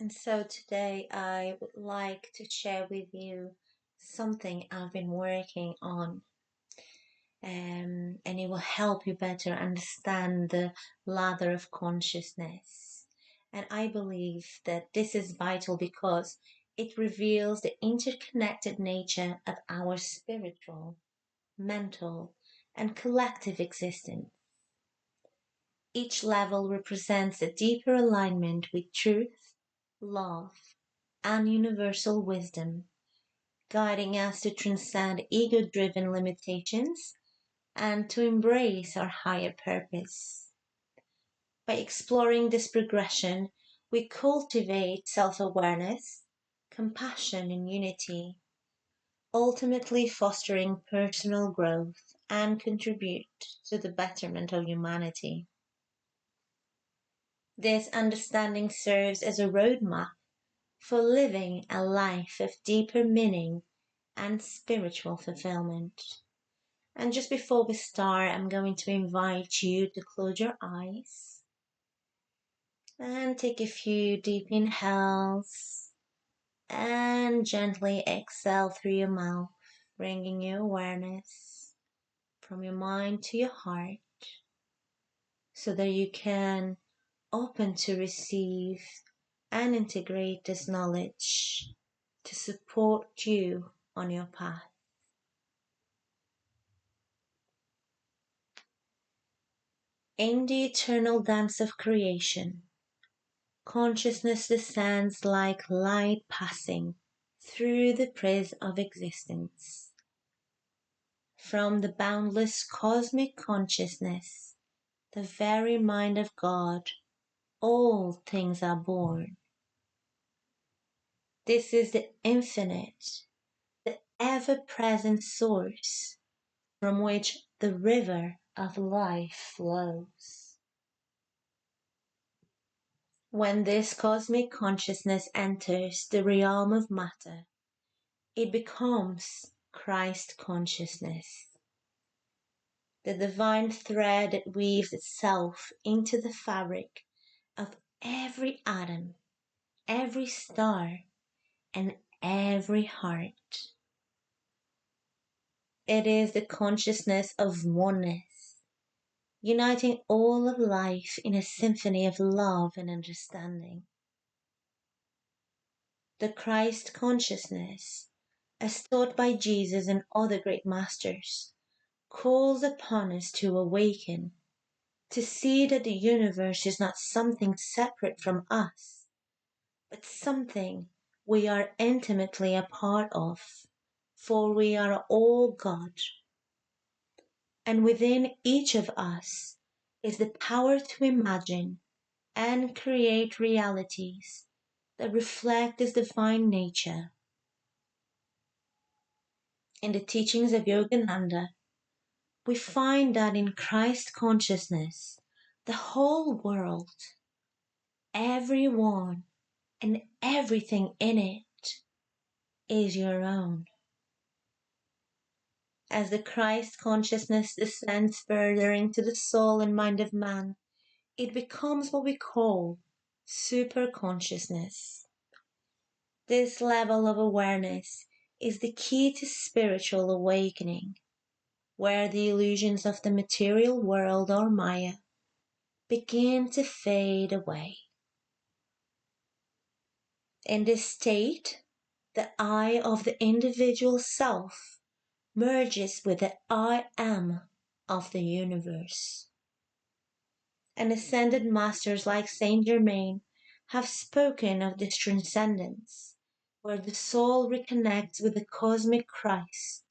And so today I would like to share with you something I've been working on. And it will help you better understand the ladder of consciousness. And I believe that this is vital because it reveals the interconnected nature of our spiritual, mental, and collective existence. Each level represents a deeper alignment with truth, love, and universal wisdom, guiding us to transcend ego-driven limitations and to embrace our higher purpose. By exploring this progression, we cultivate self-awareness, compassion, and unity, ultimately fostering personal growth and contribute to the betterment of humanity. This understanding serves as a roadmap for living a life of deeper meaning and spiritual fulfillment. And just before we start, I'm going to invite you to close your eyes and take a few deep inhales and gently exhale through your mouth, bringing your awareness from your mind to your heart so that you can open to receive and integrate this knowledge to support you on your path. In the eternal dance of creation, consciousness descends like light passing through the prism of existence. From the boundless cosmic consciousness, the very mind of God, all things are born. This is the infinite, the ever-present source from which the river of life flows. When this cosmic consciousness enters the realm of matter, it becomes Christ consciousness, the divine thread that weaves itself into the fabric of every atom, every star, and every heart. It is the consciousness of oneness, uniting all of life in a symphony of love and understanding. The Christ consciousness, as taught by Jesus and other great masters, calls upon us to awaken, to see that the universe is not something separate from us, but something we are intimately a part of, for we are all God. And within each of us is the power to imagine and create realities that reflect His divine nature. In the teachings of Yogananda, we find that in Christ consciousness, the whole world, everyone, and everything in it is your own. As the Christ consciousness descends further into the soul and mind of man, it becomes what we call super consciousness. This level of awareness is the key to spiritual awakening, where the illusions of the material world or Maya begin to fade away. In this state, the I of the individual self merges with the I am of the universe. And ascended masters like Saint Germain have spoken of this transcendence, where the soul reconnects with the cosmic Christ,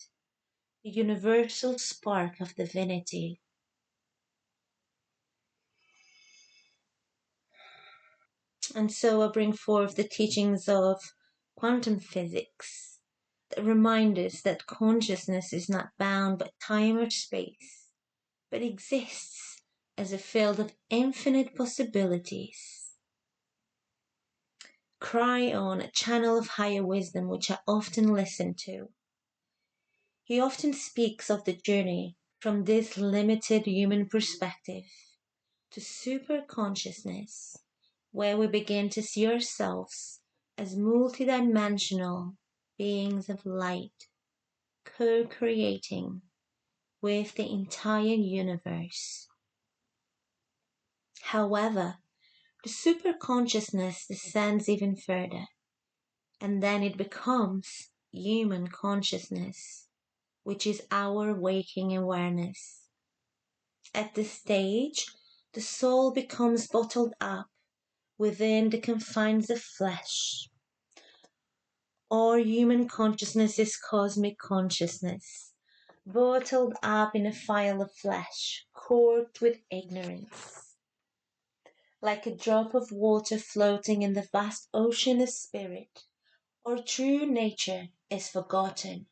the universal spark of divinity. And so I bring forth the teachings of quantum physics that remind us that consciousness is not bound by time or space, but exists as a field of infinite possibilities. Cryon, a channel of higher wisdom which I often listen to. He often speaks of the journey from this limited human perspective to super consciousness, where we begin to see ourselves as multidimensional beings of light, co-creating with the entire universe. However, the superconsciousness descends even further, and then it becomes human consciousness, which is our waking awareness. At this stage, the soul becomes bottled up within the confines of flesh. Our human consciousness is cosmic consciousness, bottled up in a phial of flesh, corked with ignorance. Like a drop of water floating in the vast ocean of spirit, our true nature is forgotten,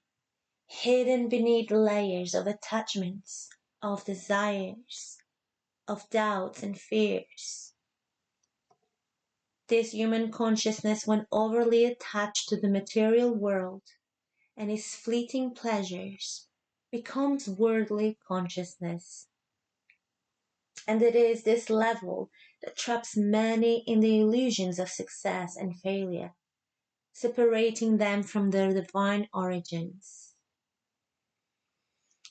hidden beneath layers of attachments, of desires, of doubts and fears. This human consciousness, when overly attached to the material world and its fleeting pleasures, becomes worldly consciousness. And it is this level that traps many in the illusions of success and failure, separating them from their divine origins.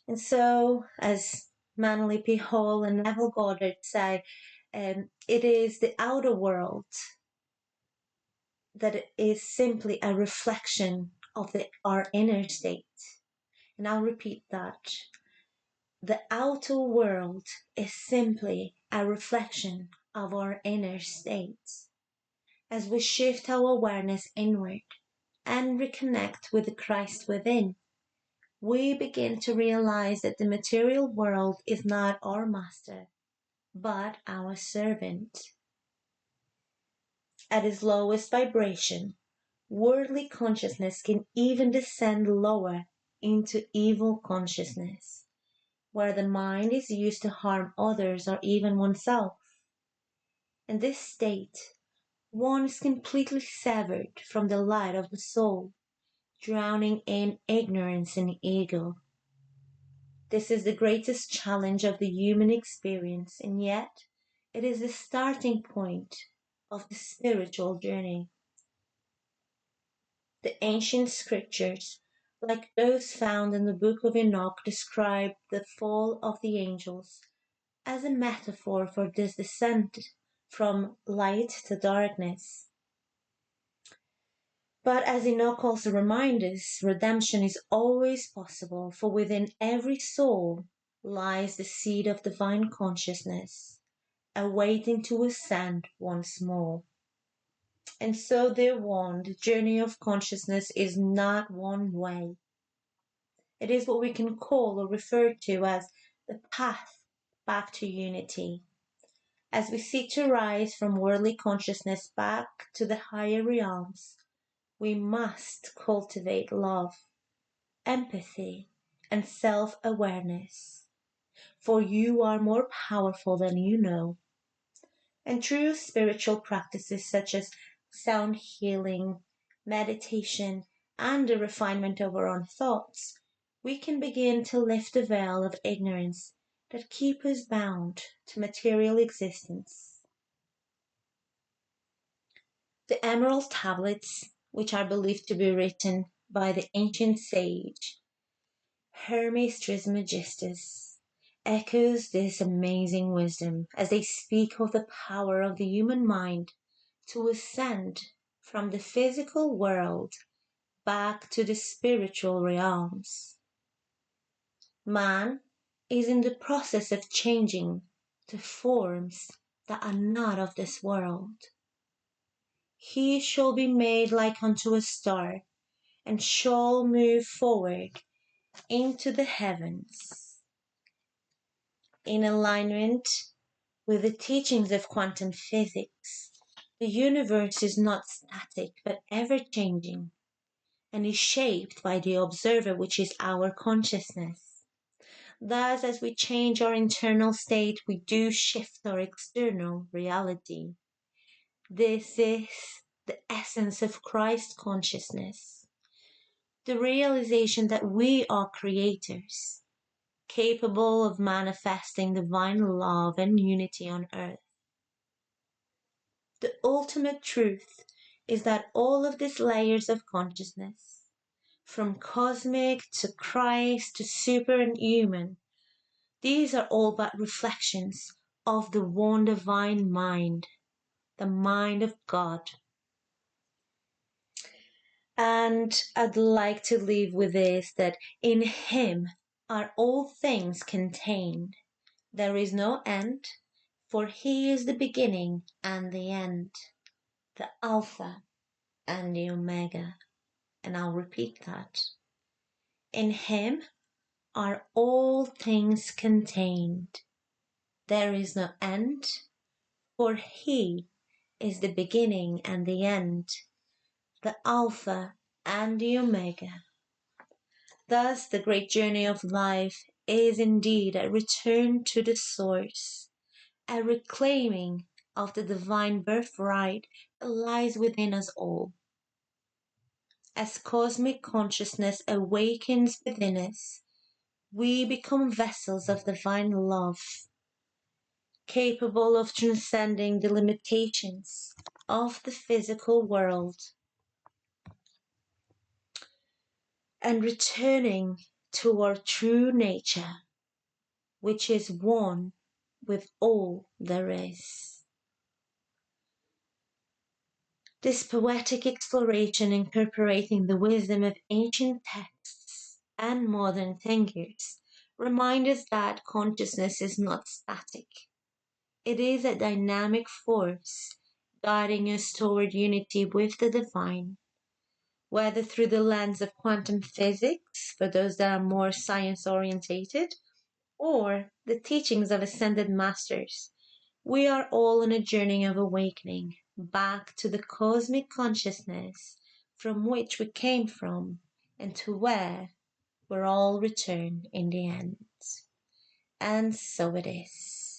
And so, as Manly P. Hall and Neville Goddard say, it is the outer world that is simply a reflection of our inner state. And I'll repeat that. The outer world is simply a reflection of our inner state. As we shift our awareness inward and reconnect with the Christ within, we begin to realize that the material world is not our master, but our servant. At its lowest vibration, worldly consciousness can even descend lower into evil consciousness, where the mind is used to harm others or even oneself. In this state, one is completely severed from the light of the soul, drowning in ignorance and ego. This is the greatest challenge of the human experience, and yet it is the starting point of the spiritual journey. The ancient scriptures, like those found in the Book of Enoch, describe the fall of the angels as a metaphor for this descent from light to darkness. But as Enoch also reminds us, redemption is always possible, for within every soul lies the seed of divine consciousness, awaiting to ascend once more. And so, dear one, the journey of consciousness is not one way. It is what we can call or refer to as the path back to unity. As we seek to rise from worldly consciousness back to the higher realms, we must cultivate love, empathy, and self-awareness. For you are more powerful than you know. And through spiritual practices such as sound healing, meditation, and the refinement of our own thoughts, we can begin to lift the veil of ignorance that keep us bound to material existence. The emerald tablets, which are believed to be written by the ancient sage Hermes Trismegistus, echoes this amazing wisdom as they speak of the power of the human mind to ascend from the physical world back to the spiritual realms. Man is in the process of changing to forms that are not of this world. He shall be made like unto a star, and shall move forward into the heavens. In alignment with the teachings of quantum physics, the universe is not static but ever-changing, and is shaped by the observer, which is our consciousness. Thus, as we change our internal state, we do shift our external reality. This is the essence of Christ consciousness, the realization that we are creators, capable of manifesting divine love and unity on earth. The ultimate truth is that all of these layers of consciousness, from cosmic to Christ to super and human, these are all but reflections of the one divine mind, the mind of God. And I'd like to leave with this, that in Him are all things contained. There is no end, for He is the beginning and the end, the Alpha and the Omega. And I'll repeat that. In Him are all things contained. There is no end, for He is the beginning and the end, the Alpha and the Omega. Thus, the great journey of life is indeed a return to the source, a reclaiming of the divine birthright that lies within us all. As cosmic consciousness awakens within us, we become vessels of divine love, capable of transcending the limitations of the physical world and returning to our true nature, which is one with all there is. This poetic exploration, incorporating the wisdom of ancient texts and modern thinkers, reminds us that consciousness is not static. It is a dynamic force guiding us toward unity with the divine, whether through the lens of quantum physics for those that are more science-orientated, or the teachings of ascended masters. We are all on a journey of awakening back to the cosmic consciousness from which we came from and to where we're all return in the end. And so it is.